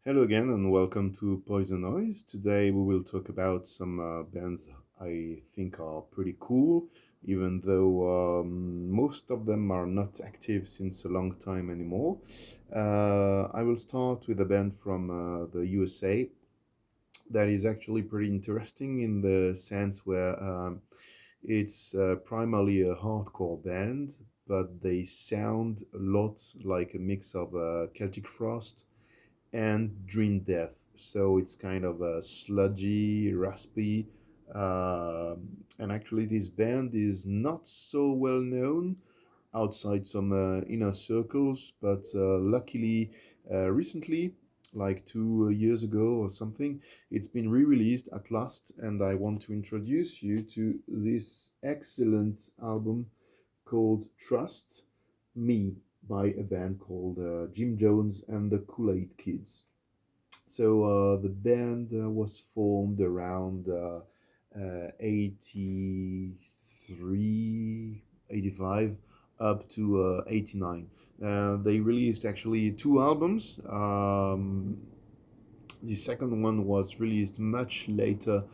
Hello again and welcome to PoisoNoisE. Today we will talk about some bands I think are pretty cool, even though most of them are not active since a long time anymore. I will start with a band from the USA that is actually pretty interesting in the sense where it's primarily a hardcore band, but they sound a lot like a mix of Celtic Frost and Dream Death. So it's kind of a sludgy, raspy, and actually this band is not so well known outside some inner circles, but luckily recently, like 2 years ago or something, it's been re-released at last, and I want to introduce you to this excellent album called Trust Me by a band called Jim Jones and the Kool Ade Kids. So the band was formed around 83, 85 up to 89. They released actually two albums. The second one was released much later.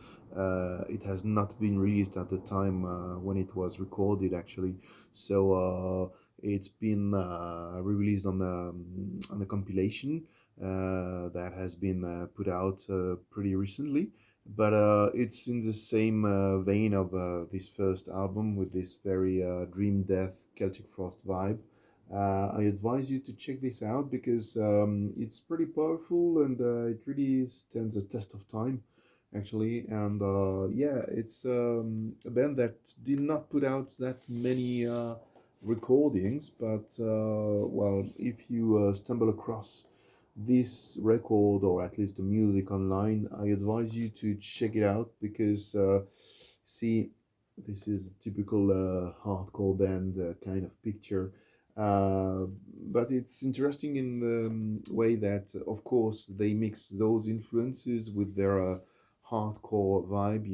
It has not been released at the time when it was recorded, actually. So it's been re-released on a compilation that has been put out pretty recently. But it's in the same vein of this first album with this very Dream Death Celtic Frost vibe. I advise you to check this out because it's pretty powerful and it really stands a test of time, actually. And yeah, it's a band that did not put out that many recordings, but well, if you stumble across this record or at least the music online, I advise you to check it out because see, this is a typical hardcore band kind of picture. But it's interesting in the way that, of course, they mix those influences with their hardcore vibe.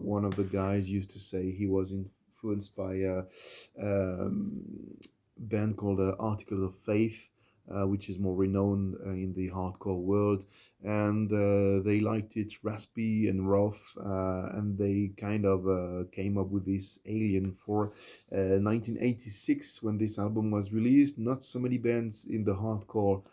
One of the guys used to say he was influenced by a band called Articles of Faith, which is more renowned in the hardcore world, and they liked it raspy and rough, and they kind of came up with this Alien for 1986 when this album was released. Not so many bands in the hardcore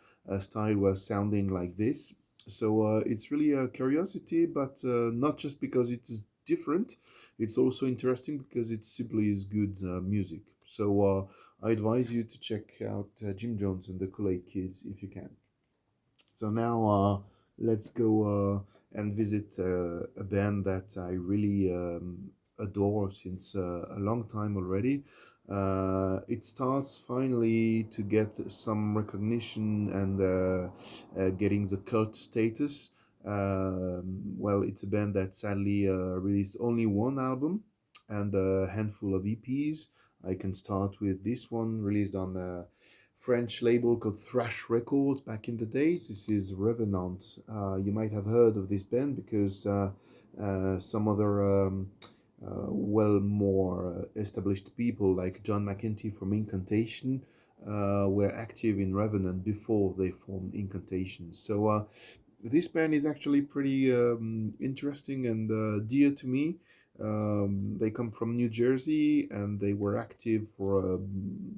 style were sounding like this, so it's really a curiosity, but not just because it is different. It's also interesting because it simply is good music. So I advise you to check out Jim Jones and the Kool Ade Kids if you can. So now let's go and visit a band that I really adore since a long time already. It starts finally to get some recognition and getting the cult status. Well, it's a band that sadly released only one album and a handful of EPs. I can start with this one released on French label called Thrash Records back in the days. This is Revenant. You might have heard of this band because some other well more established people like John McEntee from Incantation were active in Revenant before they formed Incantation. So this band is actually pretty interesting and dear to me. They come from New Jersey and they were active for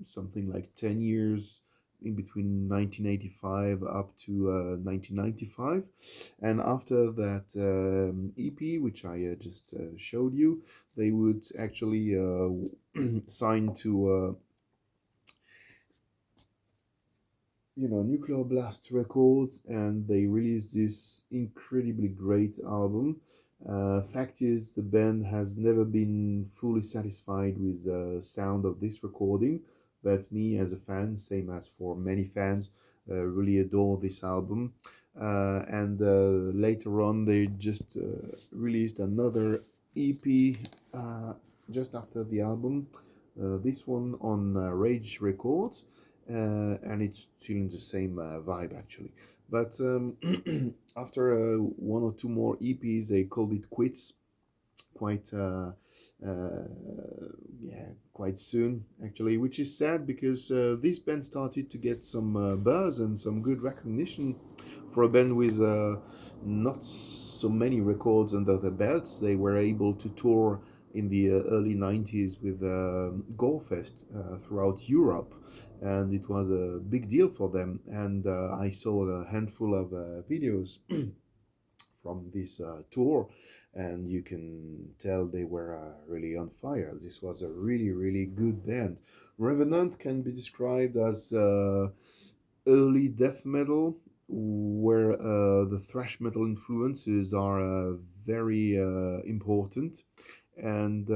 something like 10 years in between 1985 up to 1995. And after that EP, which I just showed you, they would actually sign to Nuclear Blast Records, and they released this incredibly great album. Fact is, the band has never been fully satisfied with the sound of this recording, but me as a fan, same as for many fans, really adore this album. And later on, they just released another EP just after the album. This one on Rage Records, and it's still in the same vibe actually. But after one or two more EPs, they called it quits quite uh, yeah, quite soon actually, which is sad because this band started to get some buzz and some good recognition For a band with not so many records under their belts, they were able to tour in the early 90s with Gorefest throughout Europe, and it was a big deal for them. And I saw a handful of videos from this tour, and you can tell they were really on fire. This was a really, really good band. Revenant can be described as early death metal, where the thrash metal influences are very important. And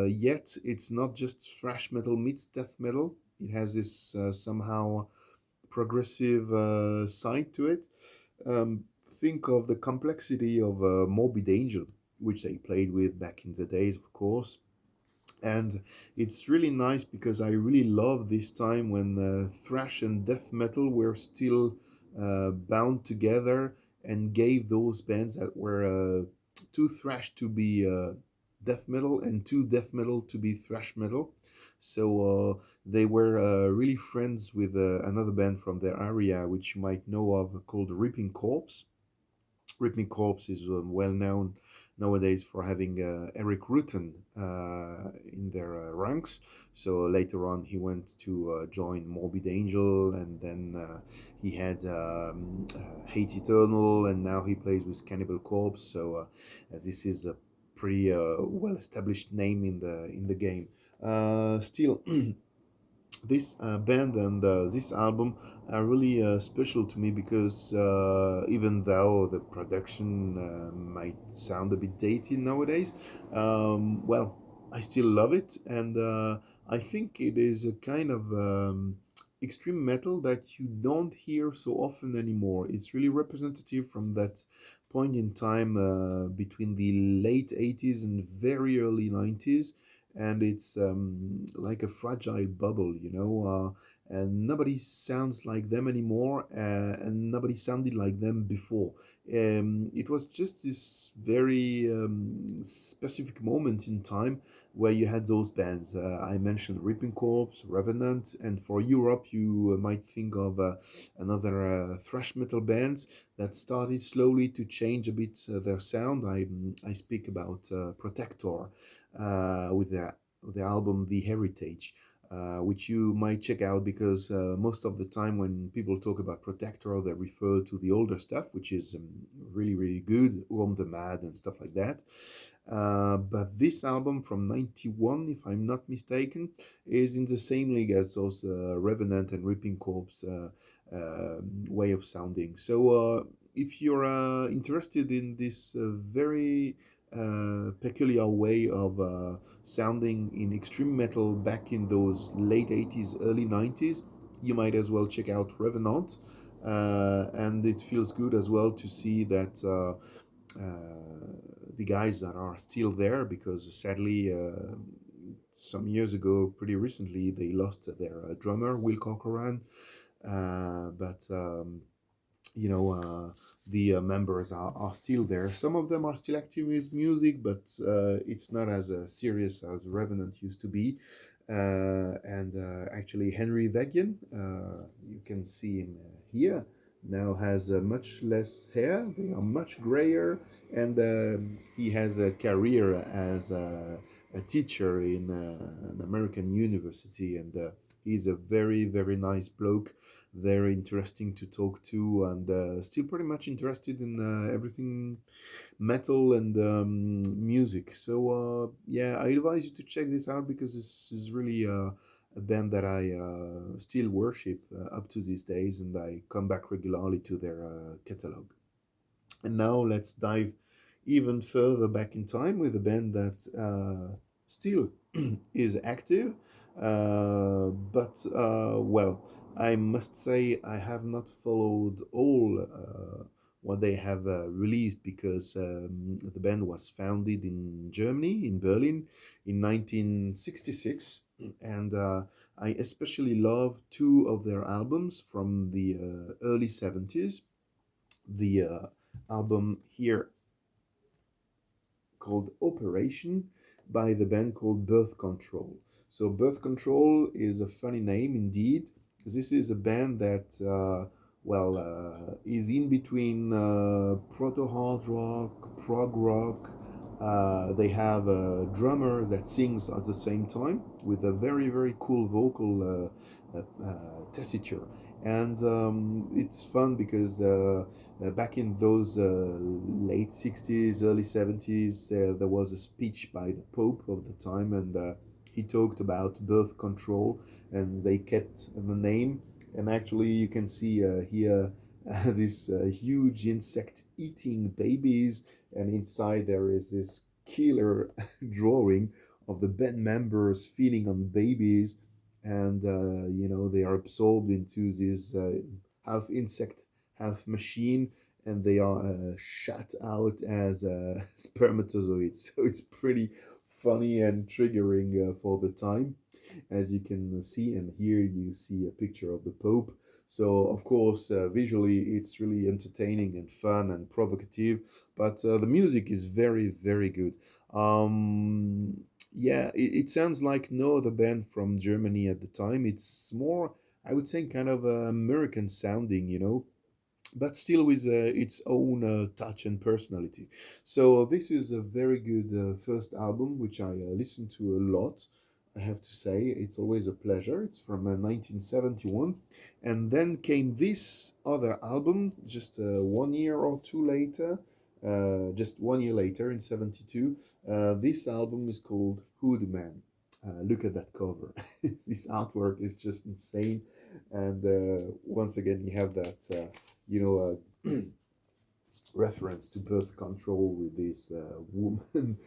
yet, it's not just thrash metal meets death metal. It has this somehow progressive side to it. Um, think of the complexity of Morbid Angel, which they played with back in the days, of course. And it's really nice because I really love this time when thrash and death metal were still bound together and gave those bands that were too thrash to be death metal and too death metal to be thrash metal. So they were really friends with another band from their area, which you might know of, called Ripping Corpse. Ripping Corpse is well known nowadays for having Eric Rutten in their ranks. So later on, he went to join Morbid Angel, and then he had Hate Eternal, and now he plays with Cannibal Corpse. So this is a pretty well established name in the game. Still, this band and this album are really special to me because even though the production might sound a bit dated nowadays, well, I still love it, and I think it is a kind of extreme metal that you don't hear so often anymore. It's really representative from that point in time between the late 80s and very early 90s, and it's like a fragile bubble, and nobody sounds like them anymore, and nobody sounded like them before. It was just this very specific moment in time where you had those bands. I mentioned Ripping Corpse, Revenant, and for Europe, you might think of another thrash metal bands that started slowly to change a bit their sound. I speak about Protector with the album The Heritage, which you might check out because most of the time when people talk about Protector, they refer to the older stuff, which is really, really good, Urm the Mad and stuff like that. But this album from 91, if I'm not mistaken, is in the same league as those Revenant and Ripping Corpse way of sounding. So if you're interested in this very peculiar way of sounding in extreme metal back in those late 80s, early 90s, you might as well check out Revenant. And it feels good as well to see that the guys that are still there, because sadly, some years ago, pretty recently, they lost their drummer, Will Corcoran. But the members are still there. Some of them are still active with music, but it's not as serious as Revenant used to be. And actually, Henry Vegian, you can see him here, now has much less hair. They are much grayer, and he has a career as a teacher in an American university, and he's a very, very nice bloke, very interesting to talk to, and still pretty much interested in everything metal and music. So yeah, I advise you to check this out because this is really a band that I still worship up to these days, and I come back regularly to their catalog. And now let's dive even further back in time with a band that still is active, but well, I must say I have not followed all what they have released because the band was founded in Germany, in Berlin, in 1966, and I especially love two of their albums from the early 70s. The album here called Operation by the band called Birth Control. So Birth Control is a funny name indeed. This is a band that well, is in between proto hard rock, prog rock. They have a drummer that sings at the same time with a very, very cool vocal tessiture. And it's fun because back in those late 60s, early 70s, there was a speech by the Pope of the time, and he talked about birth control, and they kept the name. And actually, you can see here this huge insect eating babies, and inside there is this killer drawing of the band members feeding on babies, and they are absorbed into this half insect, half machine, and they are shot out as spermatozoids. So it's pretty funny and triggering for the time, as you can see. And here you see a picture of the Pope. So of course, visually it's really entertaining and fun and provocative, but the music is very, very good. um yeah, it sounds like no other band from Germany at the time. It's more, I would say, kind of American sounding, but still with its own touch and personality. So this is a very good first album, which I listen to a lot. I have to say, it's always a pleasure. It's from 1971, and then came this other album just 1 year or two later. Just 1 year later, in '72, this album is called Hood Man. Look at that cover. This artwork is just insane, and once again, you have that. Reference to birth control with this woman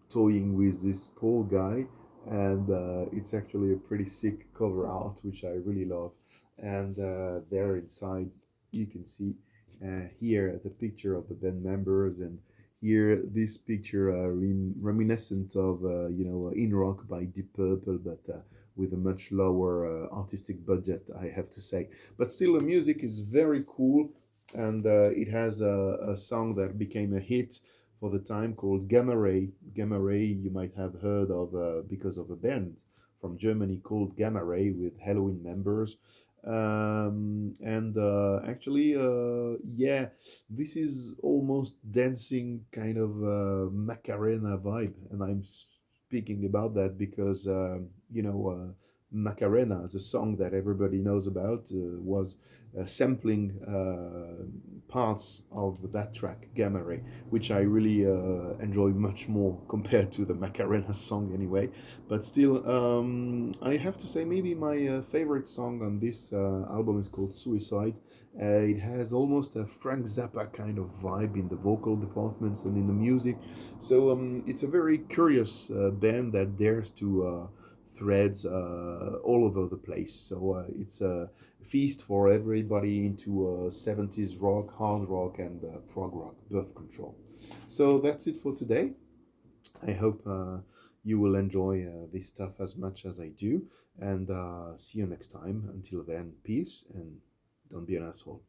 toying with this poor guy, and it's actually a pretty sick cover art, which I really love. And there inside, you can see here the picture of the band members, and here this picture reminiscent of In Rock by Deep Purple, but with a much lower artistic budget, I have to say. But still, the music is very cool, and it has a song that became a hit for the time called Gamma Ray. Gamma Ray, you might have heard of because of a band from Germany called Gamma Ray with Halloween members. And actually, yeah, this is almost dancing kind of Macarena vibe, and I'm speaking about that because Macarena, the song that everybody knows about, was sampling parts of that track, Gamma Ray, which I really enjoy much more compared to the Macarena song anyway. But still, I have to say, maybe my favorite song on this album is called Suicide. It has almost a Frank Zappa kind of vibe in the vocal departments and in the music. So it's a very curious band that dares to threads all over the place. So it's a feast for everybody into 70s rock, hard rock, and prog rock, birth control. So that's it for today. I hope you will enjoy this stuff as much as I do, and see you next time. Until then, peace, and don't be an asshole.